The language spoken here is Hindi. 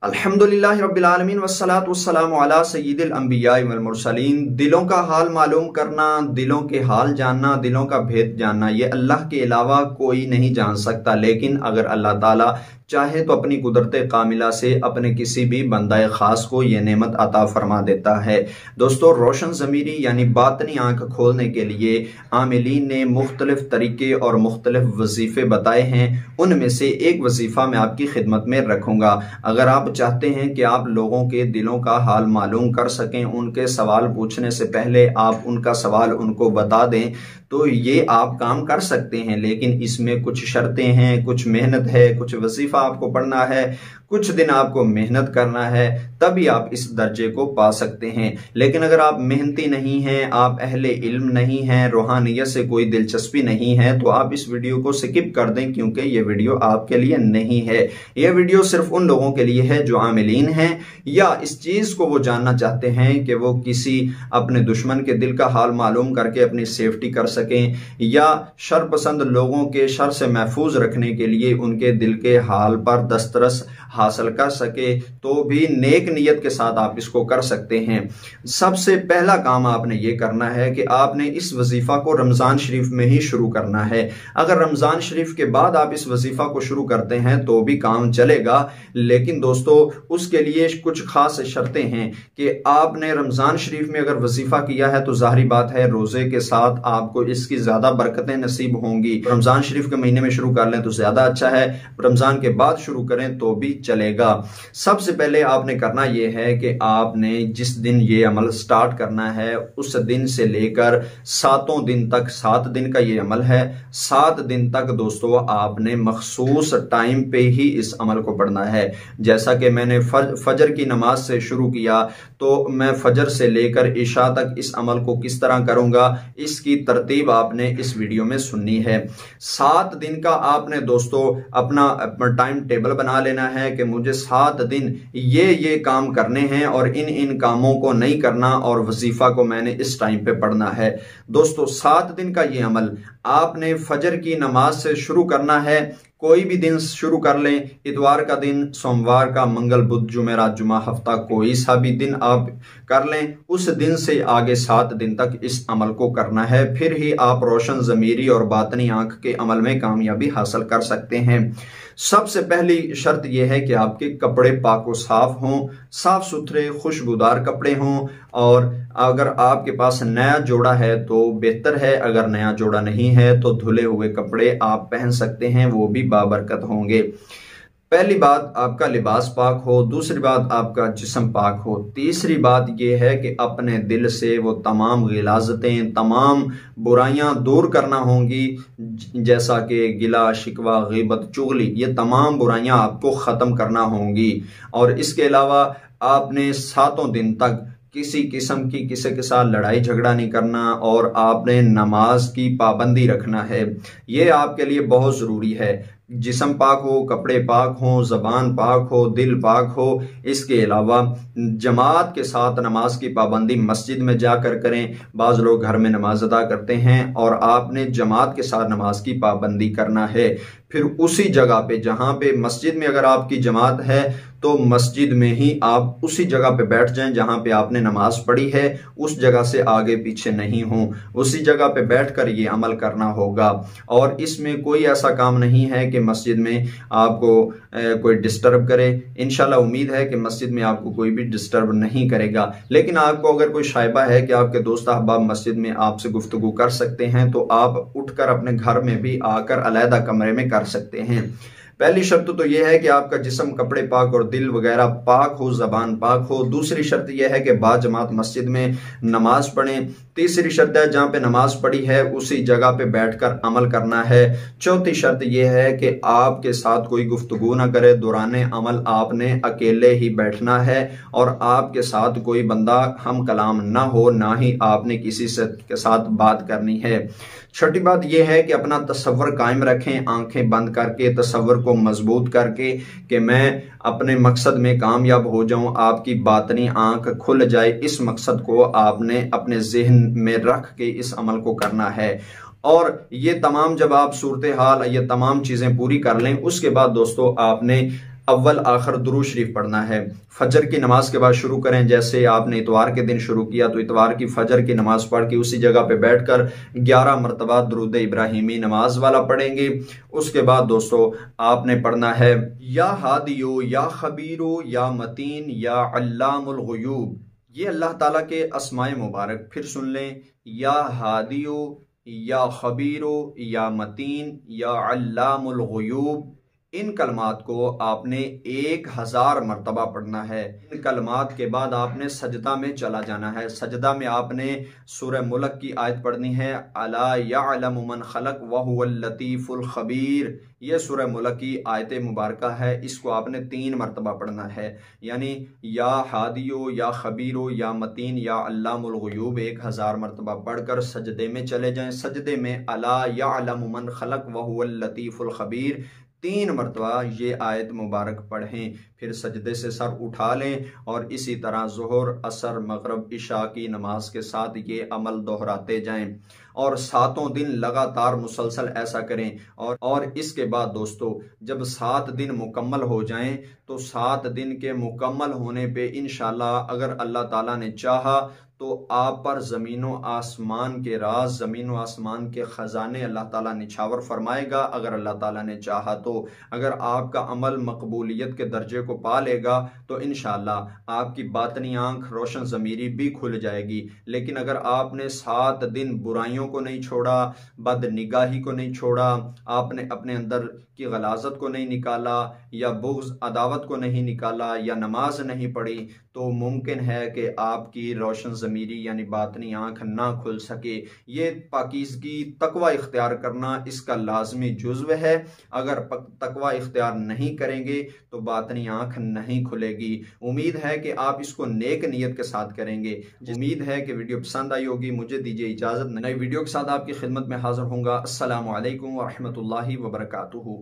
अल्हम्दुलिल्लाहि रब्बिल आलमीन वस्सलातु वस्सलामु अला सय्यिदिल अंबिया वल मुरसलीन। दिलों का हाल मालूम करना, दिलों के हाल जानना, दिलों का भेद जानना, ये अल्लाह के अलावा कोई नहीं जान सकता। लेकिन अगर अल्लाह ताला चाहे तो अपनी कुदरत कामिला से अपने किसी भी बंदाए खास को यह नेमत अता फरमा देता है। दोस्तों, रोशन ज़मीरी यानी बातनी आंख खोलने के लिए आमिलीन ने मुख्तलिफ तरीके और मुख्तलिफ वजीफे बताए हैं। उनमें से एक वजीफा मैं आपकी खिदमत में रखूंगा। अगर आप चाहते हैं कि आप लोगों के दिलों का हाल मालूम कर सकें, उनके सवाल पूछने से पहले आप उनका सवाल उनको बता दें, तो ये आप काम कर सकते हैं। लेकिन इसमें कुछ शर्तें हैं, कुछ मेहनत है, कुछ वजीफा आपको पढ़ना है, कुछ दिन आपको मेहनत करना है, तभी आप इस दर्जे को पा सकते हैं। लेकिन अगर आप मेहनती नहीं हैं, आप अहले इल्म नहीं हैं, रूहानियत से कोई दिलचस्पी नहीं है, तो आप इस वीडियो को स्किप कर दें, क्योंकि ये वीडियो आपके लिए नहीं है। यह वीडियो सिर्फ उन लोगों के लिए है जो आमिलीन हैं या इस चीज को वो जानना चाहते हैं कि वो किसी अपने दुश्मन के दिल का हाल मालूम करके अपनी सेफ्टी कर सकें, या शर पसंद लोगों के शर से महफूज रखने के लिए उनके दिल के हाल पर दस्तरस हासिल कर सके, तो भी नेक नियत के साथ आप इसको कर सकते हैं। सबसे पहला काम आपने ये करना है कि आपने इस वजीफा को रमजान शरीफ में ही शुरू करना है। अगर रमजान शरीफ के बाद आप इस वजीफा को शुरू करते हैं तो भी काम चलेगा, लेकिन दोस्तों उसके लिए कुछ खास शर्तें हैं कि आपने रमजान शरीफ में अगर वजीफा किया है तो जाहिर बात है रोजे के साथ आपको इसकी ज्यादा बरकतें नसीब होंगी। रमजान शरीफ के महीने में शुरू कर लें तो ज्यादा अच्छा है, रमजान के बाद शुरू करें तो भी चलेगा। सबसे पहले आपने करना यह है कि आपने जिस दिन ये अमल स्टार्ट करना है उस दिन से लेकर 7 दिन तक, 7 दिन का ये अमल है, 7 दिन तक दोस्तों आपने मखसूस टाइम पे ही इस अमल को पढ़ना है। जैसा कि मैंने फजर की नमाज से शुरू किया, तो मैं फजर से लेकर इशा तक इस अमल को किस तरह करूंगा, इसकी तरतीब आपने इस वीडियो में सुननी है। 7 दिन का आपने दोस्तों अपना टाइम टेबल बना लेना है कि मुझे 7 दिन ये काम करने हैं और इन कामों को नहीं करना, और वजीफा को मैंने इस टाइम पे पढ़ना है। दोस्तों 7 दिन का ये अमल आपने फजर की नमाज से शुरू करना है। कोई भी दिन शुरू कर लें, इतवार का दिन, सोमवार का, मंगल, बुध, जुमेरात, जुमा, हफ्ता, कोई सा भी दिन आप कर लें। उस दिन से आगे 7 दिन तक इस अमल को करना है, फिर ही आप रोशन ज़मीरी और बातनी आंख के अमल में कामयाबी हासिल कर सकते हैं। सबसे पहली शर्त यह है कि आपके कपड़े पाक व साफ हों, साफ सुथरे खुशबूदार कपड़े हों, और अगर आपके पास नया जोड़ा है तो बेहतर है, अगर नया जोड़ा नहीं है तो धुले हुए कपड़े आप पहन सकते हैं, वो भी बाबरकत होंगे। पहली बात आपका लिबास पाक हो, दूसरी बात आपका जिस्म पाक हो, तीसरी बात यह है कि अपने दिल से वो तमाम गिलाजतें, तमाम बुराइयां दूर करना होंगी, जैसा कि गिला, शिकवा, गीबत, चुगली, ये तमाम बुराइयां आपको ख़त्म करना होंगी। और इसके अलावा आपने 7 दिन तक किसी किस्म की किसी के साथ लड़ाई झगड़ा नहीं करना, और आपने नमाज की पाबंदी रखना है। ये आपके लिए बहुत ज़रूरी है। जिस्म पाक हो, कपड़े पाक हो, जबान पाक हो, दिल पाक हो। इसके अलावा जमात के साथ नमाज की पाबंदी मस्जिद में जाकर करें। बाज़ लोग घर में नमाज अदा करते हैं, और आपने जमात के साथ नमाज की पाबंदी करना है। फिर उसी जगह पे, जहां पे मस्जिद में अगर आपकी जमात है तो मस्जिद में ही आप उसी जगह पे बैठ जाएं जहां पे आपने नमाज पढ़ी है, उस जगह से आगे पीछे नहीं हो, उसी जगह पे बैठकर ये अमल करना होगा। और इसमें कोई ऐसा काम नहीं है कि मस्जिद में आपको कोई डिस्टर्ब करे। इंशाल्लाह उम्मीद है कि मस्जिद में आपको कोई भी डिस्टर्ब नहीं करेगा। लेकिन आपको अगर कोई शायबा है कि आपके दोस्त अहबाब मस्जिद में आपसे गुफ्तगू कर सकते हैं, तो आप उठकर अपने घर में भी आकर अलहदा कमरे में कर सकते हैं। पहली शर्त तो यह है कि आपका जिस्म, कपड़े पाक और दिल वगैरह पाक हो, जबान पाक हो। दूसरी शर्त यह है कि बाजमात मस्जिद में नमाज पढ़ें। तीसरी शर्त है जहां पे नमाज पढ़ी है उसी जगह पे बैठकर अमल करना है। चौथी शर्त यह है कि आपके साथ कोई गुफ्तगू ना करे, दौराने अमल आपने अकेले ही बैठना है, और आपके साथ कोई बंदा हम कलाम ना हो, ना ही आपने किसी से के साथ बात करनी है। छठी बात यह है कि अपना तसव्वुर कायम रखें, आंखें बंद करके, तसव्वुर को मजबूत करके कि मैं अपने मकसद में कामयाब हो जाऊं, आपकी बातनी आंख खुल जाए। इस मकसद को आपने अपने जहन में रख के इस अमल को करना है। और ये तमाम जब आप सूरत हाल, ये तमाम चीजें पूरी कर लें, उसके बाद दोस्तों आपने अव्वल आखिर दुरूद शरीफ पढ़ना है। फजर की नमाज के बाद शुरू करें। जैसे आपने इतवार के दिन शुरू किया तो इतवार की फजर की नमाज पढ़ के उसी जगह पे बैठकर 11 मरतबा दुरूद इब्राहिमी नमाज वाला पढ़ेंगे। उसके बाद दोस्तों आपने पढ़ना है या हादियो या खबीरो या मतीन या अल्लामुल गुयूब। ये अल्लाह ताला के अस्माए मुबारक फिर सुन लें, या हादियो या खबीरो या मतीन या अल्लामुल गुयूब। इन कलमात को आपने 1000 मरतबा पढ़ना है। इन कलमात के बाद आपने सजदा में चला जाना है। सजदा में आपने सूरह मुल्क की आयत पढ़नी है, अला यअलमु मन खलक व हुवल लतीफुल खबीर। यह सूरह मुल्क की आयत मुबारका है, इसको आपने 3 मरतबा पढ़ना है। यानी या हादियो या खबीरो या मतीन या अल्लामुल गुयूब 1000 मरतबा पढ़कर सजदे में चले जाएं। सजदे में अला यअलमु मन खलक व हुवल लतीफुल खबीर 3 मरतबा ये आयत मुबारक पढ़ें। फिर सजदे से सर उठा लें और इसी तरह ज़ोहर, असर, मगरब, इशा की नमाज के साथ ये अमल दोहराते जाएं और 7 दिन लगातार मुसलसल ऐसा करें। और इसके बाद दोस्तों जब 7 दिन मुकम्मल हो जाएं तो 7 दिन के मुकम्मल होने पे इंशाल्लाह अगर अल्लाह ताला ने चाहा तो आप पर ज़मीनों आसमान के राज, ज़मीनों आसमान के ख़जाने अल्लाह ताला निछावर फरमाएगा अगर अल्लाह ताला ने चाहा तो। अगर आपका अमल मकबूलियत के दर्जे को पा लेगा तो इंशाअल्लाह आपकी बातनी आंख, रोशन ज़मीरी भी खुल जाएगी। लेकिन अगर आपने 7 दिन बुराइयों को नहीं छोड़ा, बदनिगाही को नहीं छोड़ा, आपने अपने अंदर की गलाजत को नहीं निकाला या बुग़्ज़, अदावत को नहीं निकाला या नमाज नहीं पढ़ी, तो मुमकिन है कि आपकी रोशन ज़मीरी यानी बातनी आंख ना खुल सके। ये पाकीज़गी, तकवा इख्तियार करना इसका लाजमी जुज़्व है। अगर तकवा इख्तियार नहीं करेंगे तो बातनी आंख नहीं खुलेगी। उम्मीद है कि आप इसको नेक नियत के साथ करेंगे। उम्मीद है कि वीडियो पसंद आई होगी। मुझे दीजिए इजाज़त, नई वीडियो के साथ आपकी खिदमत में हाजिर होऊंगा। अस्सलामु अलैकुम व रहमतुल्लाहि व बरकातुहू।